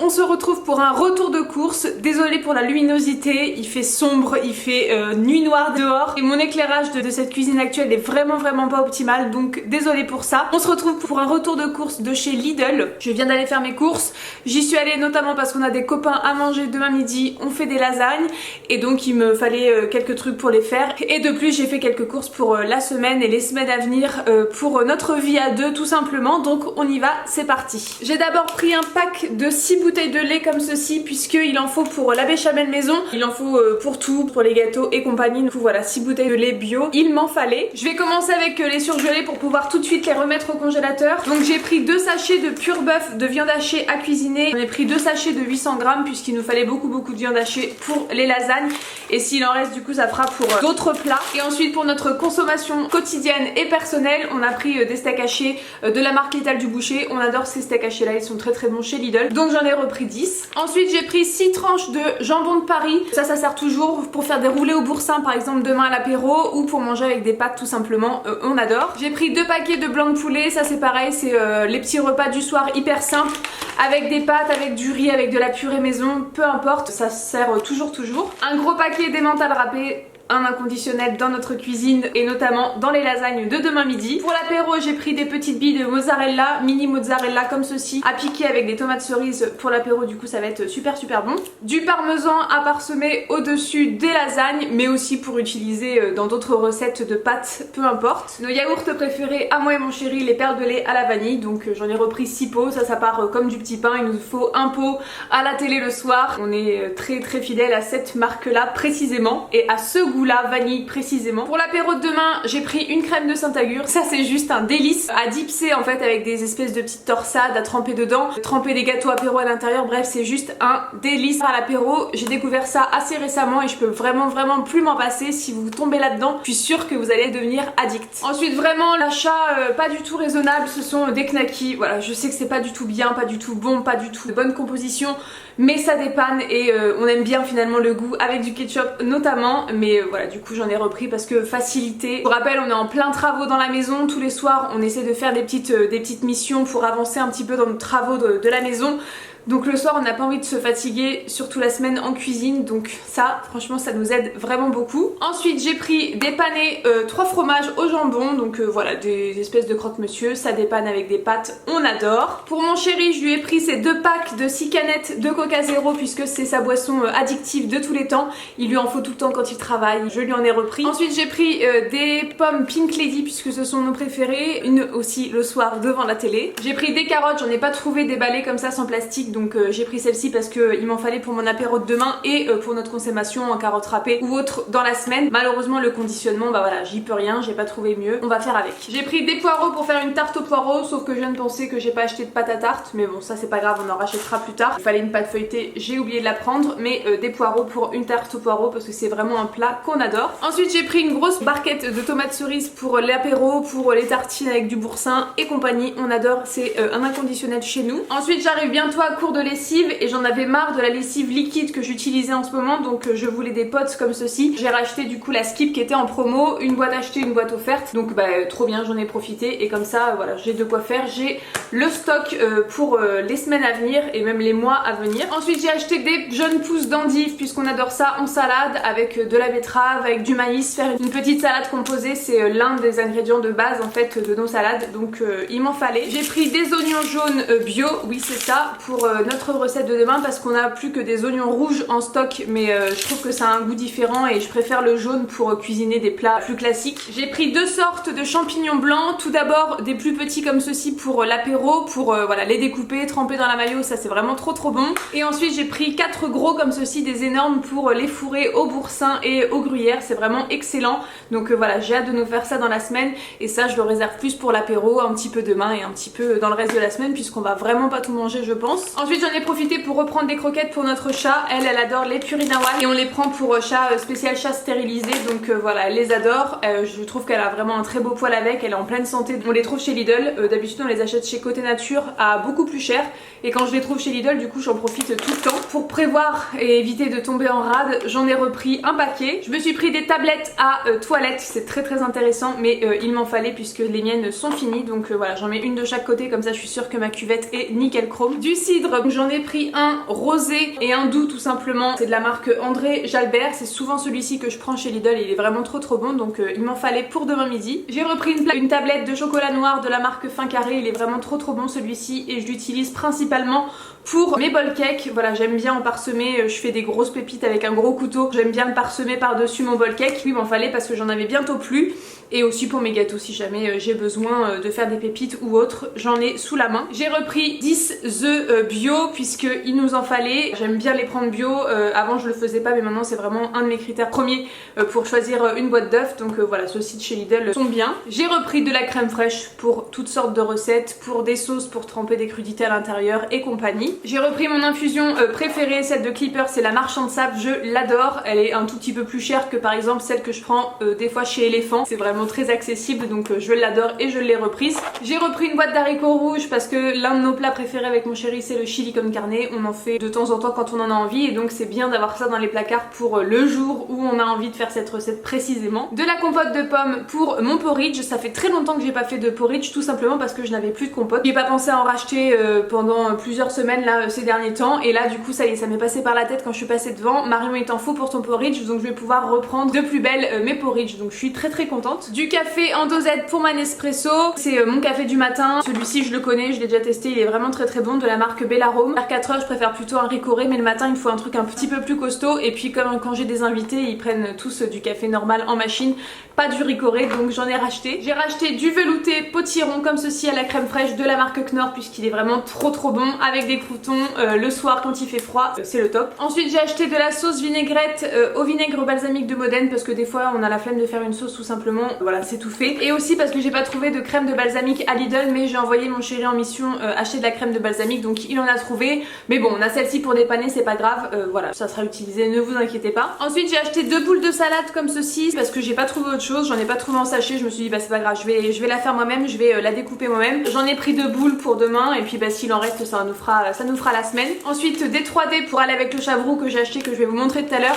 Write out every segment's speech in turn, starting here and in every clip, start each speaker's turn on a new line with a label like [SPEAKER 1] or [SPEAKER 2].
[SPEAKER 1] on se retrouve pour un retour de course. Désolée pour la luminosité, il fait sombre, il fait nuit noire dehors et mon éclairage de cette cuisine actuelle est vraiment pas optimal, donc désolée pour ça. On se retrouve pour un retour de course de chez Lidl. Je viens d'aller faire mes courses, j'y suis allée notamment parce qu'on a des copains à manger demain midi, on fait des lasagnes et donc il me fallait quelques trucs pour les faire et de plus j'ai fait quelques courses pour la semaine et les semaines à venir pour notre vie à deux tout simplement, donc on y va, c'est parti. J'ai d'abord pris un pack de 6 bouteilles de lait comme ceci puisqu'il en faut pour la béchamel maison, il en faut pour tout, pour les gâteaux et compagnie, donc voilà 6 bouteilles de lait bio, il m'en fallait. Je vais commencer avec les surgelés pour pouvoir tout de suite les remettre au congélateur. Donc j'ai pris 2 sachets de pur bœuf de viande hachée à cuisiner, j'en ai pris 2 sachets de 800 grammes puisqu'il nous fallait beaucoup de viande hachée pour les lasagnes et s'il en reste du coup ça fera pour d'autres plats. Et ensuite pour notre consommation quotidienne et personnelle, on a pris des steaks hachés de la marque L'étal du boucher, on adore ces steaks hachés là, ils sont très bons chez Lidl, donc j'en ai repris 10. Ensuite j'ai pris 6 tranches de jambon de Paris, ça sert toujours pour faire des roulés au boursin par exemple demain à l'apéro ou pour manger avec des pâtes tout simplement, on adore. J'ai pris 2 paquets de blanc de poulet, ça c'est pareil, c'est les petits repas du soir hyper simples avec des pâtes, avec du riz, avec de la purée maison, peu importe, ça sert toujours. Un gros paquet d'emmental râpé, un inconditionnel dans notre cuisine et notamment dans les lasagnes de demain midi. Pour l'apéro j'ai pris des petites billes de mozzarella, mini mozzarella comme ceci, à piquer avec des tomates cerises pour l'apéro, du coup ça va être super bon. Du parmesan à parsemer au dessus des lasagnes mais aussi pour utiliser dans d'autres recettes de pâtes, peu importe. Nos yaourts préférés à moi et mon chéri, les perles de lait à la vanille, donc j'en ai repris 6 pots, ça part comme du petit pain, il nous faut un pot à la télé le soir. On est très fidèle à cette marque là précisément et à ce goût là, vanille précisément. Pour l'apéro de demain j'ai pris une crème de Saint-Agur, ça c'est juste un délice à dipser en fait avec des espèces de petites torsades à tremper dedans, tremper des gâteaux apéro à l'intérieur, bref c'est juste un délice à l'apéro. J'ai découvert ça assez récemment et je peux vraiment plus m'en passer. Si vous tombez là-dedans, je suis sûre que vous allez devenir addict. Ensuite vraiment l'achat pas du tout raisonnable, ce sont des knackis. Voilà, je sais que c'est pas du tout bien, pas du tout bon, pas du tout de bonne composition, mais ça dépanne et on aime bien finalement le goût avec du ketchup notamment, mais voilà, du coup j'en ai repris parce que facilité. Je vous rappelle, on est en plein travaux dans la maison, tous les soirs on essaie de faire des petites missions pour avancer un petit peu dans nos travaux de la maison. Donc le soir on n'a pas envie de se fatiguer, surtout la semaine en cuisine, donc ça franchement ça nous aide vraiment beaucoup. Ensuite j'ai pris des panés 3 fromages au jambon, donc voilà des espèces de croque-monsieur, ça dépanne avec des pâtes, on adore. Pour mon chéri je lui ai pris ces 2 packs de 6 canettes de Coca Zéro puisque c'est sa boisson addictive de tous les temps, il lui en faut tout le temps quand il travaille, je lui en ai repris. Ensuite j'ai pris des pommes Pink Lady puisque ce sont nos préférées, une aussi le soir devant la télé. J'ai pris des carottes, j'en ai pas trouvé déballées comme ça sans plastique, donc j'ai pris celle-ci parce qu'il m'en fallait pour mon apéro de demain et pour notre consommation en carottes râpées ou autre dans la semaine. Malheureusement le conditionnement, bah voilà, j'y peux rien, j'ai pas trouvé mieux, on va faire avec. J'ai pris des poireaux pour faire une tarte aux poireaux, sauf que je viens de penser que j'ai pas acheté de pâte à tarte, mais bon ça c'est pas grave, on en rachètera plus tard. Il fallait une pâte feuilletée, j'ai oublié de la prendre, mais des poireaux pour une tarte aux poireaux parce que c'est vraiment un plat qu'on adore. Ensuite j'ai pris une grosse barquette de tomates cerises pour l'apéro, pour les tartines avec du boursin et compagnie, on adore, c'est un inconditionnel chez nous. Ensuite j'arrive bientôt à court de lessive et j'en avais marre de la lessive liquide que j'utilisais en ce moment, donc je voulais des pots comme ceci. J'ai racheté du coup la Skip qui était en promo, une boîte achetée, une boîte offerte, donc bah trop bien, j'en ai profité et comme ça voilà, j'ai de quoi faire, j'ai le stock pour les semaines à venir et même les mois à venir. Ensuite j'ai acheté des jeunes pousses d'endives puisqu'on adore ça en salade avec de la betterave, avec du maïs, faire une petite salade composée, c'est l'un des ingrédients de base en fait de nos salades, donc il m'en fallait. J'ai pris des oignons jaunes bio, oui c'est ça, pour notre recette de demain parce qu'on a plus que des oignons rouges en stock, mais je trouve que ça a un goût différent et je préfère le jaune pour cuisiner des plats plus classiques. J'ai pris 2 sortes de champignons blancs, tout d'abord des plus petits comme ceci pour l'apéro, pour voilà les découper, tremper dans la mayo, ça c'est vraiment trop bon. Et ensuite j'ai pris 4 gros comme ceci, des énormes pour les fourrer au boursin et au gruyère, c'est vraiment excellent. Donc voilà, j'ai hâte de nous faire ça dans la semaine et ça je le réserve plus pour l'apéro, un petit peu demain et un petit peu dans le reste de la semaine puisqu'on va vraiment pas tout manger je pense. Ensuite j'en ai profité pour reprendre des croquettes pour notre chat, elle adore les Purina One et on les prend pour chat spécial chat stérilisé, donc voilà elle les adore, je trouve qu'elle a vraiment un très beau poil avec, elle est en pleine santé, on les trouve chez Lidl, d'habitude on les achète chez Côté Nature à beaucoup plus cher et quand je les trouve chez Lidl du coup j'en profite tout le temps. Pour prévoir et éviter de tomber en rade, j'en ai repris un paquet. Je me suis pris des tablettes à toilette, c'est très intéressant mais il m'en fallait puisque les miennes sont finies, donc voilà j'en mets une de chaque côté comme ça je suis sûre que ma cuvette est nickel chrome. Du cidre poudre. J'en ai pris un rosé et un doux tout simplement. C'est de la marque André Jalbert. C'est souvent celui-ci que je prends chez Lidl et il est vraiment trop bon. Donc il m'en fallait pour demain midi. J'ai repris une tablette de chocolat noir de la marque Fin Carré. Il est vraiment trop bon celui-ci et je l'utilise principalement pour mes bol cake. Voilà, j'aime bien en parsemer. Je fais des grosses pépites avec un gros couteau. J'aime bien le parsemer par-dessus mon bol cake. Oui, il m'en fallait parce que j'en avais bientôt plus. Et aussi pour mes gâteaux si jamais j'ai besoin de faire des pépites ou autre, j'en ai sous la main. J'ai repris 10 œufs bio puisqu'il nous en fallait. J'aime bien les prendre bio. Avant je le faisais pas mais maintenant c'est vraiment un de mes critères premiers pour choisir une boîte d'œufs. Donc voilà, ceux-ci de chez Lidl sont bien. J'ai repris de la crème fraîche pour toutes sortes de recettes, pour des sauces, pour tremper des crudités à l'intérieur et compagnie. J'ai repris mon infusion préférée, celle de Clipper, c'est la Marchand de Sable, je l'adore. Elle est un tout petit peu plus chère que par exemple celle que je prends des fois chez Elephant. C'est vraiment très accessible donc je l'adore et je l'ai reprise. J'ai repris une boîte d'haricots rouges parce que l'un de nos plats préférés avec mon chéri c'est le chili con carne. On en fait de temps en temps quand on en a envie et donc c'est bien d'avoir ça dans les placards pour le jour où on a envie de faire cette recette précisément. De la compote de pommes pour mon porridge. Ça fait très longtemps que j'ai pas fait de porridge tout simplement parce que je n'avais plus de compote. J'ai pas pensé à en racheter pendant plusieurs semaines là ces derniers temps et là du coup ça y est, ça m'est passé par la tête quand je suis passée devant. Marion est en faux pour son porridge donc je vais pouvoir reprendre de plus belle mes porridge donc je suis très contente. Du café en dosette pour ma Nespresso, c'est mon café du matin. Celui-ci je le connais, je l'ai déjà testé, il est vraiment très bon, de la marque Bellarome. Vers 4h je préfère plutôt un Ricoré mais le matin il me faut un truc un petit peu plus costaud et puis comme quand j'ai des invités ils prennent tous du café normal en machine, pas du Ricoré donc j'en ai racheté. J'ai racheté du velouté potiron comme ceci à la crème fraîche de la marque Knorr puisqu'il est vraiment trop bon avec des croutons le soir quand il fait froid, c'est le top. Ensuite j'ai acheté de la sauce vinaigrette au vinaigre balsamique de Modène parce que des fois on a la flemme de faire une sauce tout simplement, voilà c'est tout fait. Et aussi parce que j'ai pas trouvé de crème de balsamique à Lidl mais j'ai envoyé mon chéri en mission acheter de la crème de balsamique donc il en a trouvé. Mais bon on a celle-ci pour dépanner, c'est pas grave, voilà ça sera utilisé, ne vous inquiétez pas. Ensuite j'ai acheté 2 boules de salade comme ceci parce que j'ai pas trouvé autre chose, j'en ai pas trouvé en sachet, je me suis dit bah c'est pas grave, je vais la faire moi-même, je vais la découper moi-même. J'en ai pris 2 boules pour demain et puis bah s'il en reste ça nous fera la semaine. Ensuite des 3D pour aller avec le chavroux que j'ai acheté que je vais vous montrer tout à l'heure.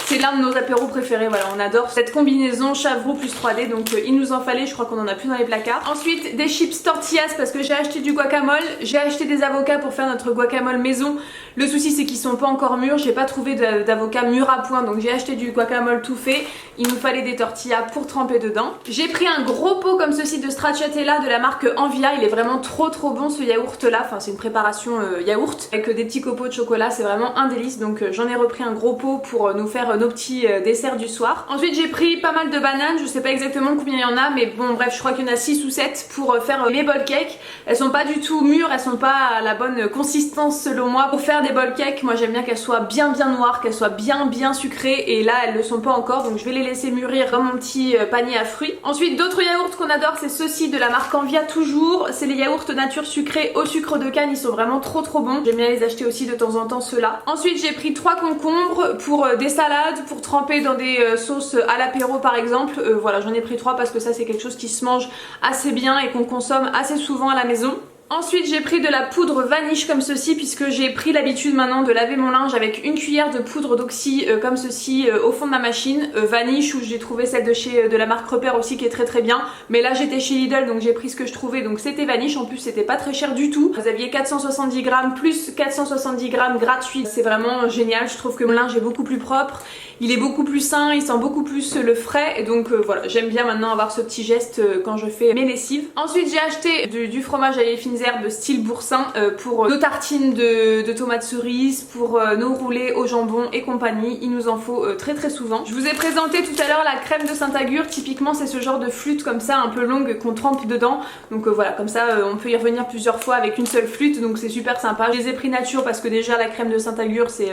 [SPEAKER 1] C'est l'un de nos apéros préférés, voilà on adore cette combinaison chavroux plus 3D donc il nous en fallait, je crois qu'on en a plus dans les placards. Ensuite des chips tortillas parce que j'ai acheté du guacamole, j'ai acheté des avocats pour faire notre guacamole maison. Le souci c'est qu'ils sont pas encore mûrs, j'ai pas trouvé d'avocat mûr à point donc j'ai acheté du guacamole tout fait. Il nous fallait des tortillas pour tremper dedans. J'ai pris un gros pot comme ceci de stracciatella de la marque Envia, il est vraiment trop bon ce yaourt là, enfin c'est une préparation yaourt avec des petits copeaux de chocolat, c'est vraiment un délice donc j'en ai repris un gros pot pour nous faire nos petits desserts du soir. Ensuite j'ai pris pas mal de bananes, je sais pas exactement combien il y en a mais bon bref je crois qu'il y en a 6 ou 7 pour faire mes bol cakes. Elles sont pas du tout mûres, elles sont pas à la bonne consistance selon moi pour faire des bol cakes. Moi j'aime bien qu'elles soient bien noires, qu'elles soient bien sucrées et là elles le sont pas encore donc je vais les laisser mûrir dans mon petit panier à fruits. Ensuite d'autres yaourts qu'on adore c'est ceux-ci de la marque Envia toujours, c'est les yaourts nature sucrés au sucre de canne, ils sont vraiment trop bons. J'aime bien les acheter aussi de temps en temps ceux-là. Ensuite j'ai pris 3 concombres pour des salades, pour tremper dans des sauces à l'apéro par exemple. Voilà j'en ai pris 3 parce que ça c'est quelque chose qui se mange assez bien et qu'on consomme assez souvent à la maison. Ensuite j'ai pris de la poudre vaniche comme ceci puisque j'ai pris l'habitude maintenant de laver mon linge avec une cuillère de poudre d'oxy comme ceci au fond de ma machine. Vaniche, où j'ai trouvé celle de la marque Repère aussi qui est très bien, mais là j'étais chez Lidl donc j'ai pris ce que je trouvais donc c'était vaniche, en plus c'était pas très cher du tout. Vous aviez 470 grammes plus 470 grammes gratuits, c'est vraiment génial, je trouve que mon linge est beaucoup plus propre, il est beaucoup plus sain, il sent beaucoup plus le frais et donc voilà j'aime bien maintenant avoir ce petit geste quand je fais mes lessives. Ensuite j'ai acheté du fromage à les fines herbes style boursin pour nos tartines de tomates cerises, pour nos roulés au jambon et compagnie, il nous en faut très souvent. Je vous ai présenté tout à l'heure la crème de Saint-Agur, typiquement c'est ce genre de flûte comme ça un peu longue qu'on trempe dedans donc voilà comme ça on peut y revenir plusieurs fois avec une seule flûte donc c'est super sympa. Je les ai pris nature parce que déjà la crème de Saint-Agur c'est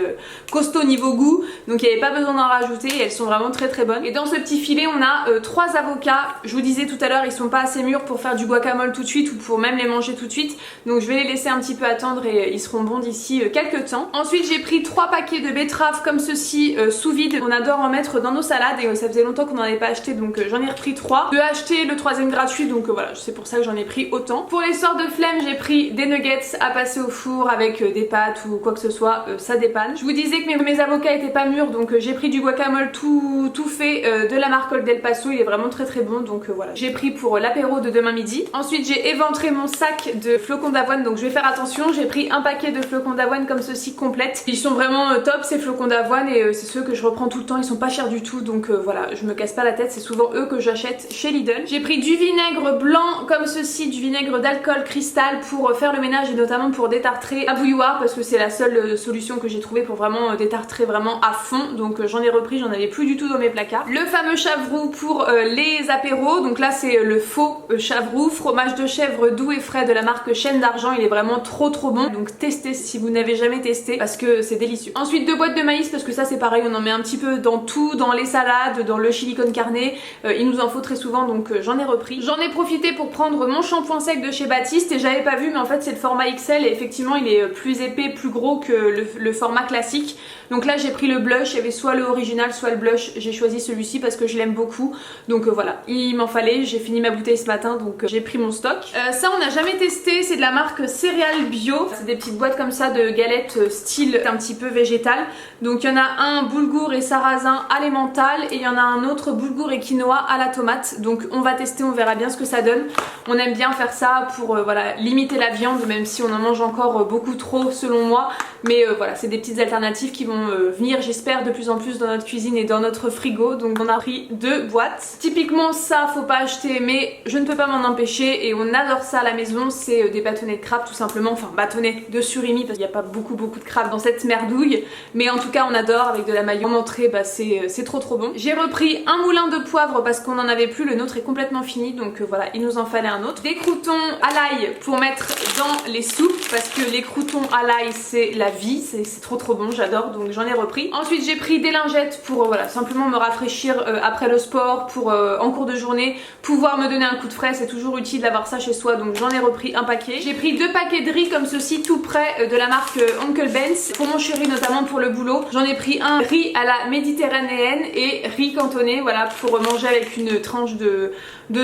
[SPEAKER 1] costaud niveau goût donc il n'y avait pas besoin d'en rajouter et elles sont vraiment très bonnes. Et dans ce petit filet on a 3 avocats, je vous disais tout à l'heure ils sont pas assez mûrs pour faire du guacamole tout de suite ou pour même les manger tout de suite donc je vais les laisser un petit peu attendre et ils seront bons d'ici quelques temps. Ensuite j'ai pris 3 paquets de betteraves comme ceci sous vide, on adore en mettre dans nos salades et ça faisait longtemps qu'on n'en avait pas acheté donc j'en ai repris 3. De acheter le 3ème gratuit donc voilà c'est pour ça que j'en ai pris autant. Pour les sorts de flemme j'ai pris des nuggets à passer au four avec des pâtes ou quoi que ce soit, ça dépanne. Je vous disais que mes avocats étaient pas mûrs donc j'ai pris pris du guacamole tout fait de la marque Old El Paso, il est vraiment très très bon, donc voilà. J'ai pris pour l'apéro de demain midi. Ensuite j'ai éventré mon sac de flocons d'avoine, donc je vais faire attention. J'ai pris un paquet de flocons d'avoine comme ceci complète. Ils sont vraiment top ces flocons d'avoine et c'est ceux que je reprends tout le temps, ils sont pas chers du tout, donc voilà, je me casse pas la tête, c'est souvent eux que j'achète chez Lidl. J'ai pris du vinaigre blanc comme ceci, du vinaigre d'alcool cristal pour faire le ménage et notamment pour détartrer à bouilloire, parce que c'est la seule solution que j'ai trouvée pour vraiment détartrer vraiment à fond, donc j'en ai repris, j'en avais plus du tout dans mes placards. Le fameux chavroux pour les apéros, donc là c'est le faux chavroux, fromage de chèvre doux et frais de la marque Chaîne d'Argent, il est vraiment trop bon, donc testez si vous n'avez jamais testé parce que c'est délicieux. Ensuite 2 boîtes de maïs parce que ça c'est pareil, on en met un petit peu dans tout, dans les salades, dans le chili con carne, il nous en faut très souvent, donc j'en ai repris. J'en ai profité pour prendre mon shampoing sec de chez Baptiste et j'avais pas vu, mais en fait c'est le format XL et effectivement il est plus épais, plus gros que le format classique. Donc là j'ai pris le blush, il y avait soit le original soit le blush, j'ai choisi celui-ci parce que je l'aime beaucoup, donc voilà, il m'en fallait, j'ai fini ma bouteille ce matin, donc j'ai pris mon stock. Ça on n'a jamais testé, c'est de la marque Céréales Bio, c'est des petites boîtes comme ça de galettes style un petit peu végétal. Donc il y en a un boulgour et sarrasin à l'emmental et il y en a un autre boulgour et quinoa à la tomate, donc on va tester, on verra bien ce que ça donne. On aime bien faire ça pour voilà, limiter la viande, même si on en mange encore beaucoup trop selon moi, mais voilà, c'est des petites alternatives qui vont venir j'espère de plus en plus dans notre cuisine et dans notre frigo, donc on a pris 2 boîtes. Typiquement ça faut pas acheter, mais je ne peux pas m'en empêcher et on adore ça à la maison, c'est des bâtonnets de crabe tout simplement, enfin bâtonnets de surimi parce qu'il n'y a pas beaucoup de crabe dans cette merdouille, mais en tout cas on adore avec de la mayo en entrée, bah c'est trop bon. J'ai repris un moulin de poivre parce qu'on en avait plus, le nôtre est complètement fini, donc voilà, il nous en fallait un autre. Des croûtons à l'ail pour mettre dans les soupes parce que les croûtons à l'ail c'est la vie, c'est trop bon, j'adore, donc j'en ai repris. Ensuite j'ai pris des lingettes pour voilà, simplement me rafraîchir après le sport, pour en cours de journée pouvoir me donner un coup de frais, c'est toujours utile d'avoir ça chez soi, donc j'en ai repris un paquet. J'ai pris 2 paquets de riz comme ceci tout près de la marque Uncle Ben's pour mon chéri, notamment pour le boulot. J'en ai pris un riz à la méditerranéenne et riz cantonné, voilà, pour manger avec une tranche de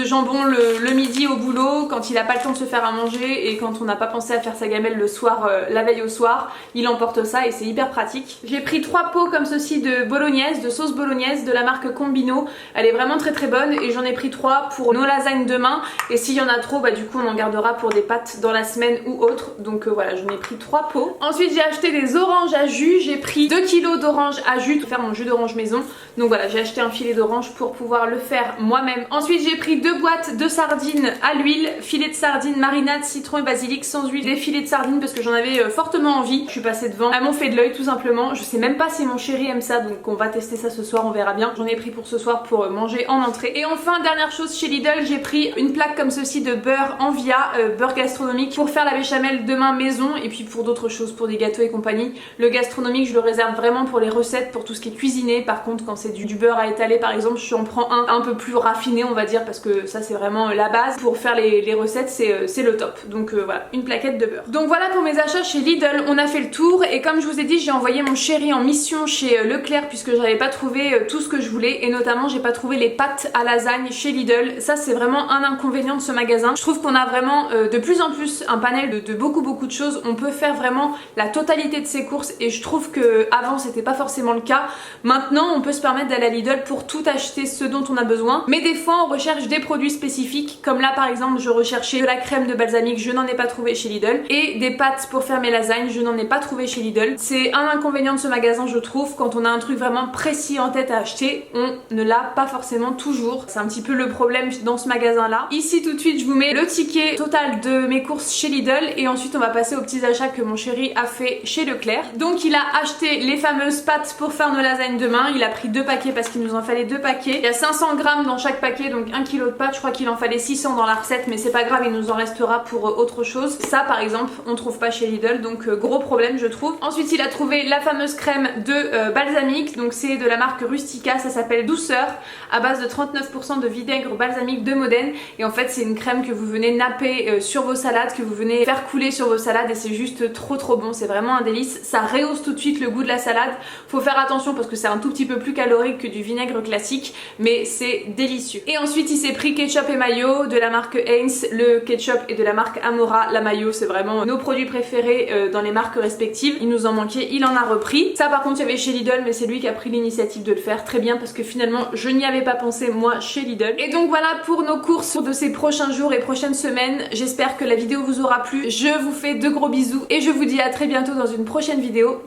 [SPEAKER 1] jambon le midi au boulot quand il a pas le temps de se faire à manger et quand on n'a pas pensé à faire sa gamelle le soir, la veille au soir, il emporte ça et c'est hyper pratique. J'ai pris 3 pots comme ceci de bolognaise, de sauce bolognaise de la marque Combino, elle est vraiment très bonne et j'en ai pris 3 pour nos lasagnes demain, et s'il y en a trop bah du coup on en gardera pour des pâtes dans la semaine ou autre, donc voilà, j'en ai pris 3 pots. Ensuite j'ai acheté des oranges à jus, j'ai pris 2 kilos d'oranges à jus pour faire mon jus d'orange maison, donc voilà, j'ai acheté un filet d'orange pour pouvoir le faire moi-même. Ensuite j'ai pris 2 boîtes de sardines à l'huile, filet de sardines, marinade, citron et basilic sans huile, des filets de sardines parce que j'en avais fortement envie. Je suis passée devant, elles m'ont fait de l'œil tout simplement. Je sais même pas si mon chéri aime ça, donc on va tester ça ce soir, on verra bien. J'en ai pris pour ce soir pour manger en entrée. Et enfin dernière chose chez Lidl, j'ai pris une plaque comme ceci de beurre Envia, beurre gastronomique pour faire la béchamel demain maison et puis pour d'autres choses, pour des gâteaux et compagnie. Le gastronomique je le réserve vraiment pour les recettes, pour tout ce qui est cuisiné. Par contre quand c'est du beurre à étaler par exemple, je en prends un peu plus raffiné on va dire, parce que ça c'est vraiment la base. Pour faire les recettes c'est le top, donc voilà, une plaquette de beurre. Donc voilà pour mes achats chez Lidl, on a fait le tour et comme je vous ai dit j'ai envoyé mon chéri en mission chez Leclerc puisque j'avais pas trouvé tout ce que je voulais, et notamment j'ai pas trouvé les pâtes à lasagne chez Lidl. Ça c'est vraiment un inconvénient de ce magasin. Je trouve qu'on a vraiment de plus en plus un panel de beaucoup de choses, on peut faire vraiment la totalité de ses courses et je trouve que avant c'était pas forcément le cas. Maintenant on peut se permettre d'aller à Lidl pour tout acheter ce dont on a besoin, mais des fois on recherche des produits spécifiques, comme là par exemple je recherchais de la crème de balsamique, je n'en ai pas trouvé chez Lidl, et des pâtes pour faire mes lasagnes, je n'en ai pas trouvé chez Lidl. C'est un inconvénient de ce magasin je trouve, quand on a un truc vraiment précis en tête à acheter, on ne l'a pas forcément toujours. C'est un petit peu le problème dans ce magasin là. Ici tout de suite je vous mets le ticket total de mes courses chez Lidl et ensuite on va passer aux petits achats que mon chéri a fait chez Leclerc. Donc il a acheté les fameuses pâtes pour faire nos lasagnes demain, il a pris 2 paquets parce qu'il nous en fallait 2 paquets. Il y a 500 grammes dans chaque paquet, donc 1 kg de pâtes, je crois qu'il en fallait 600 dans la recette, mais c'est pas grave, il nous en restera pour autre chose. Ça par exemple on trouve pas chez Lidl, donc gros problème je trouve. Ensuite il a trouvé la fameuse crème de balsamique, donc c'est de la marque Rustica, ça s'appelle Douceur, à base de 39% de vinaigre balsamique de Modène, et en fait c'est une crème que vous venez napper sur vos salades, que vous venez faire couler sur vos salades, et c'est juste trop bon, c'est vraiment un délice. Ça rehausse tout de suite le goût de la salade, faut faire attention parce que c'est un tout petit peu plus calorique que du vinaigre classique, mais c'est délicieux. Et ensuite il s'est pris ketchup et mayo de la marque Heinz, le ketchup est de la marque Amora, la mayo c'est vraiment nos produits préférés dans les marques restaurants respectives. Il nous en manquait, il en a repris. Ça par contre il y avait chez Lidl, mais c'est lui qui a pris l'initiative de le faire. Très bien, parce que finalement je n'y avais pas pensé moi chez Lidl. Et donc voilà pour nos courses de ces prochains jours et prochaines semaines. J'espère que la vidéo vous aura plu. Je vous fais de gros bisous et je vous dis à très bientôt dans une prochaine vidéo.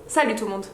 [SPEAKER 1] Salut tout le monde!